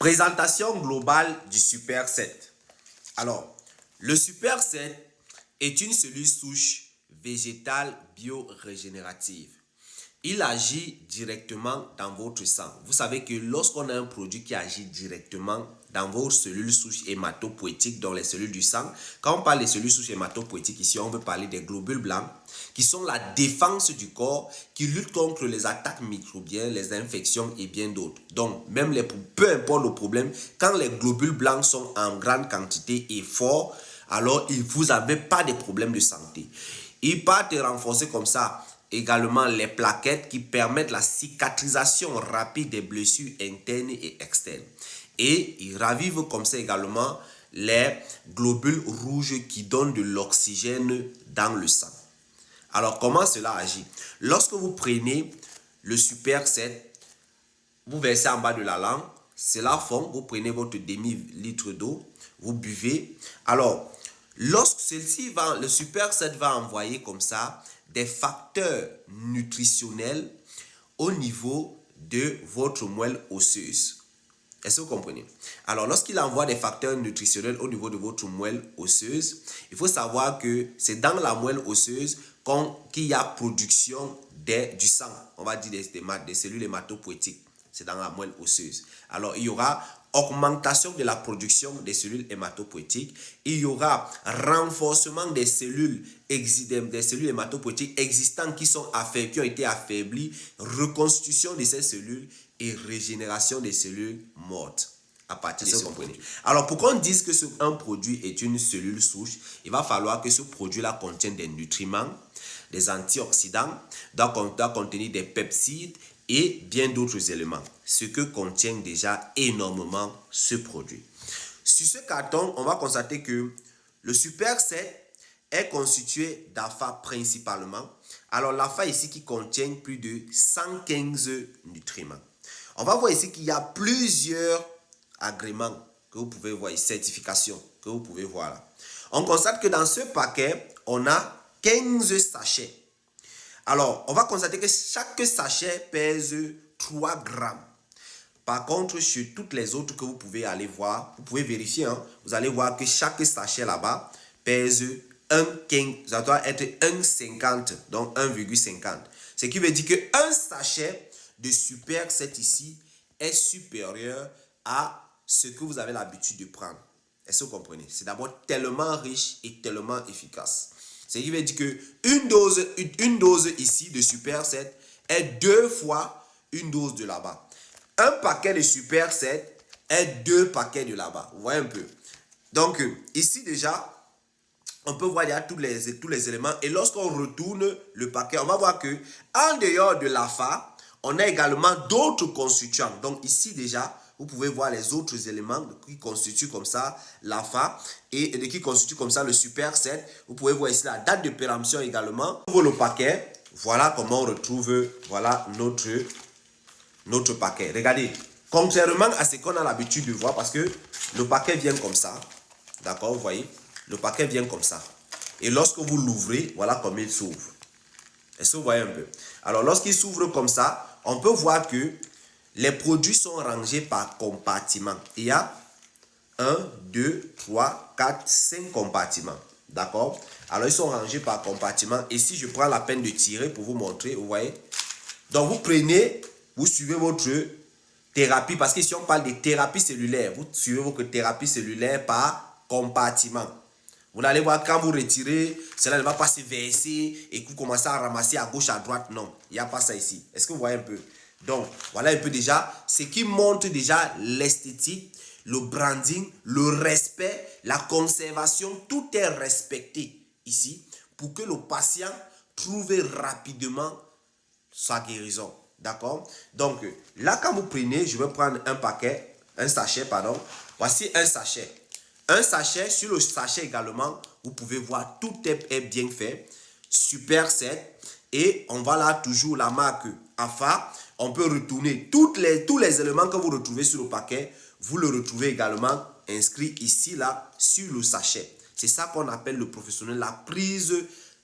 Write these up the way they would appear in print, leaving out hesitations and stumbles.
Présentation globale du Super 7. Alors, le Super 7 est une cellule souche végétale biorégénérative. Il agit directement dans votre sang. Vous savez que lorsqu'on a un produit qui agit directement dans vos cellules souches hématopoïétiques, dans les cellules du sang, quand on parle des cellules souches hématopoïétiques, ici on veut parler des globules blancs, qui sont la défense du corps, qui luttent contre les attaques microbiennes, les infections et bien d'autres. Donc, même peu importe le problème, quand les globules blancs sont en grande quantité et forts, alors vous n'avez pas de problème de santé. Ils partent renforcer comme ça également les plaquettes qui permettent la cicatrisation rapide des blessures internes et externes. Et ils ravivent comme ça également les globules rouges qui donnent de l'oxygène dans le sang. Alors, comment cela agit? Lorsque vous prenez le Super 7, vous versez en bas de la langue, cela fond, vous prenez votre demi-litre d'eau, vous buvez. Alors, lorsque le Super 7 va envoyer comme ça des facteurs nutritionnels au niveau de votre moelle osseuse. Est-ce que vous comprenez? Alors, lorsqu'il envoie des facteurs nutritionnels au niveau de votre moelle osseuse, il faut savoir que c'est dans la moelle osseuse qu'il y a production du sang, on va dire des cellules hématopoïétiques. C'est dans la moelle osseuse. Alors, il y aura augmentation de la production des cellules hématopoïétiques. Il y aura renforcement des cellules hématopoïétiques existantes qui ont été affaiblies, reconstitution de ces cellules et régénération des cellules mortes. À partir de ce comprenez. Alors, pour qu'on dise que un produit est une cellule souche, il va falloir que ce produit-là contienne des nutriments, des antioxydants, doit contenir des peptides et bien d'autres éléments, ce que contient déjà énormément ce produit. Sur ce carton, on va constater que le Super 7 est constitué d'AFA principalement. Alors l'AFA ici qui contient plus de 115 nutriments. On va voir ici qu'il y a plusieurs agréments que vous pouvez voir, certifications que vous pouvez voir là. On constate que dans ce paquet, on a 15 sachets. Alors, on va constater que chaque sachet pèse 3 grammes. Par contre, sur toutes les autres que vous pouvez aller voir, vous pouvez vérifier, vous allez voir que chaque sachet là-bas pèse 1,15, ça doit être 1,50, donc 1,50. Ce qui veut dire qu'un sachet de Super 7 ici est supérieur à ce que vous avez l'habitude de prendre. Est-ce que vous comprenez? C'est d'abord tellement riche et tellement efficace. Ce qui veut dire qu'une dose ici de Super 7 est 2 fois une dose de là-bas. Un paquet de Super 7 est 2 paquets de là-bas. Vous voyez un peu. Donc, ici déjà, on peut voir tous les éléments. Et lorsqu'on retourne le paquet, on va voir que en dehors de l'AFA, on a également d'autres constituants. Donc, ici déjà, vous pouvez voir les autres éléments qui constituent comme ça l'AFA et qui constituent comme ça le Super 7. Vous pouvez voir ici la date de péremption également. Pour le paquet, voilà comment on retrouve notre paquet. Regardez, contrairement à ce qu'on a l'habitude de voir, parce que le paquet vient comme ça. D'accord, vous voyez, le paquet vient comme ça. Et lorsque vous l'ouvrez, voilà comment il s'ouvre. Est-ce que vous voyez un peu? Alors, lorsqu'il s'ouvre comme ça, on peut voir que les produits sont rangés par compartiment. Il y a 1, 2, 3, 4, 5 compartiments. D'accord? Alors, ils sont rangés par compartiment. Et si je prends la peine de tirer pour vous montrer, vous voyez? Donc, vous suivez votre thérapie. Parce qu'ici, on parle de thérapie cellulaire. Vous suivez votre thérapie cellulaire par compartiment. Vous allez voir, quand vous retirez, cela ne va pas se verser et que vous commencez à ramasser à gauche, à droite. Non, il n'y a pas ça ici. Est-ce que vous voyez un peu? Donc, voilà un peu déjà ce qui montre déjà l'esthétique, le branding, le respect, la conservation. Tout est respecté ici pour que le patient trouve rapidement sa guérison. D'accord? Donc, là, quand vous prenez, je vais prendre un sachet, pardon. Voici un sachet. Un sachet, sur le sachet également, vous pouvez voir, tout est bien fait. Super 7. Et on va là toujours la marque AFA. On peut retourner tous les éléments que vous retrouvez sur le paquet. Vous le retrouvez également inscrit ici, là, sur le sachet. C'est ça qu'on appelle le professionnel, la prise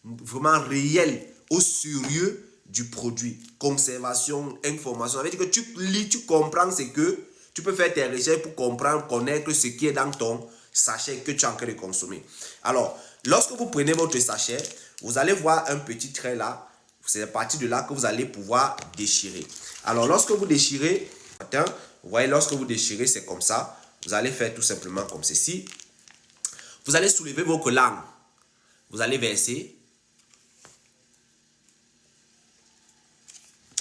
vraiment réelle, au sérieux du produit. Conservation, information. Ça veut dire que tu lis, tu comprends ce que Tu peux faire tes recherches pour comprendre, connaître ce qui est dans ton sachet que tu es en train de consommer. Alors, lorsque vous prenez votre sachet, vous allez voir un petit trait là. C'est à partir de là que vous allez pouvoir déchirer. Alors, lorsque vous déchirez, vous voyez, lorsque vous déchirez, c'est comme ça. Vous allez faire tout simplement comme ceci. Vous allez soulever votre langue. Vous allez verser.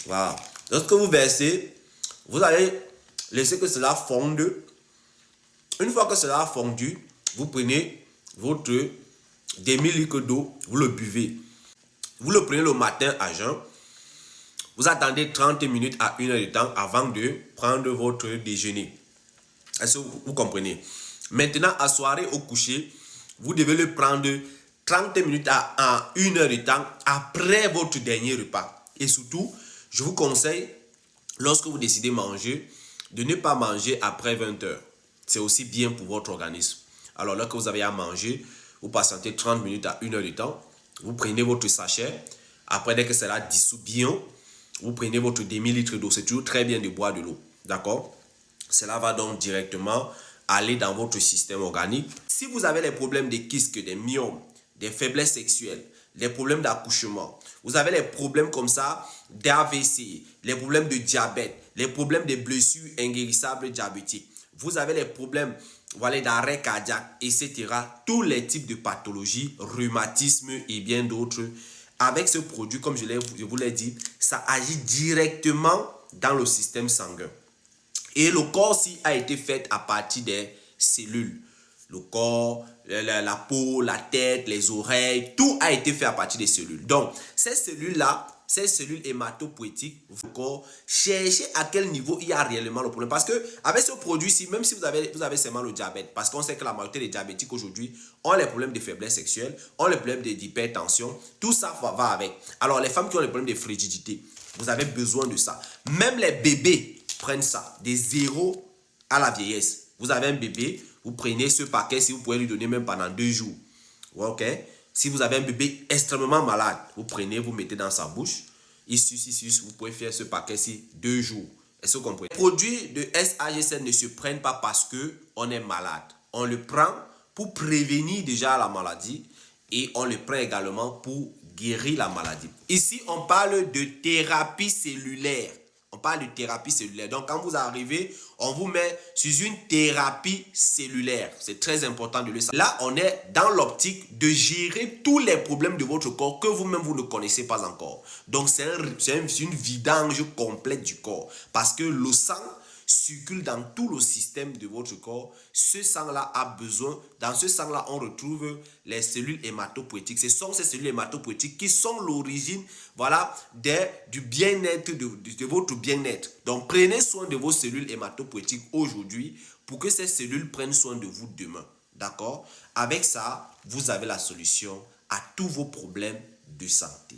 Voilà. Lorsque vous versez, vous allez laisser que cela fonde. Une fois que cela a fondu, vous prenez votre demi-litre d'eau, vous le buvez. Vous le prenez le matin à jeun. Vous attendez 30 minutes à 1 heure de temps avant de prendre votre déjeuner. Est-ce que vous comprenez? Maintenant, à soirée au coucher, vous devez le prendre 30 minutes à 1 heure de temps après votre dernier repas. Et surtout, je vous conseille, lorsque vous décidez de manger, de ne pas manger après 20 heures. C'est aussi bien pour votre organisme. Alors, lorsque vous avez à manger, vous patientez 30 minutes à 1 heure de temps. Vous prenez votre sachet. Après, dès que cela dissout bien, vous prenez votre demi-litre d'eau. C'est toujours très bien de boire de l'eau. D'accord? Cela va donc directement aller dans votre système organique. Si vous avez les problèmes des kystes, des myomes, des faiblesses sexuelles, les problèmes d'accouchement, vous avez les problèmes comme ça d'AVC, les problèmes de diabète, les problèmes de blessures inguérissables diabétiques, vous avez les problèmes voilà, d'arrêt cardiaque, etc. Tous les types de pathologies, rhumatisme et bien d'autres. Avec ce produit, comme je vous l'ai dit, ça agit directement dans le système sanguin. Et le corps aussi a été fait à partir des cellules. Le corps, la peau, la tête, les oreilles, tout a été fait à partir des cellules. Donc, ces cellules-là, ces cellules hématopoïétiques, votre corps, cherchez à quel niveau il y a réellement le problème. Parce que avec ce produit-ci, même si vous avez seulement le diabète, parce qu'on sait que la majorité des diabétiques aujourd'hui ont les problèmes de faiblesse sexuelle, ont les problèmes d'hypertension, tout ça va avec. Alors, les femmes qui ont les problèmes de frigidité, vous avez besoin de ça. Même les bébés prennent ça, des 0 à la vieillesse. Vous avez un bébé, vous prenez ce paquet, si vous pouvez lui donner même pendant 2 jours. Ok? Si vous avez un bébé extrêmement malade, vous prenez, vous mettez dans sa bouche. Ici, vous pouvez faire ce paquet-ci 2 jours. Est-ce que vous comprenez? Les produits de SAG7 ne se prennent pas parce qu'on est malade. On le prend pour prévenir déjà la maladie et on le prend également pour guérir la maladie. Ici, on parle de thérapie cellulaire. On parle de thérapie cellulaire. Donc, quand vous arrivez, on vous met sur une thérapie cellulaire. C'est très important de le savoir. Là, on est dans l'optique de gérer tous les problèmes de votre corps que vous-même, vous ne connaissez pas encore. Donc, c'est une vidange complète du corps. Parce que le sang circule dans tout le système de votre corps. Ce sang-là a besoin, dans ce sang-là, on retrouve les cellules hématopoïétiques. Ce sont ces cellules hématopoïétiques qui sont l'origine, voilà, du bien-être, de votre bien-être. Donc, prenez soin de vos cellules hématopoïétiques aujourd'hui pour que ces cellules prennent soin de vous demain. D'accord? Avec ça, vous avez la solution à tous vos problèmes de santé.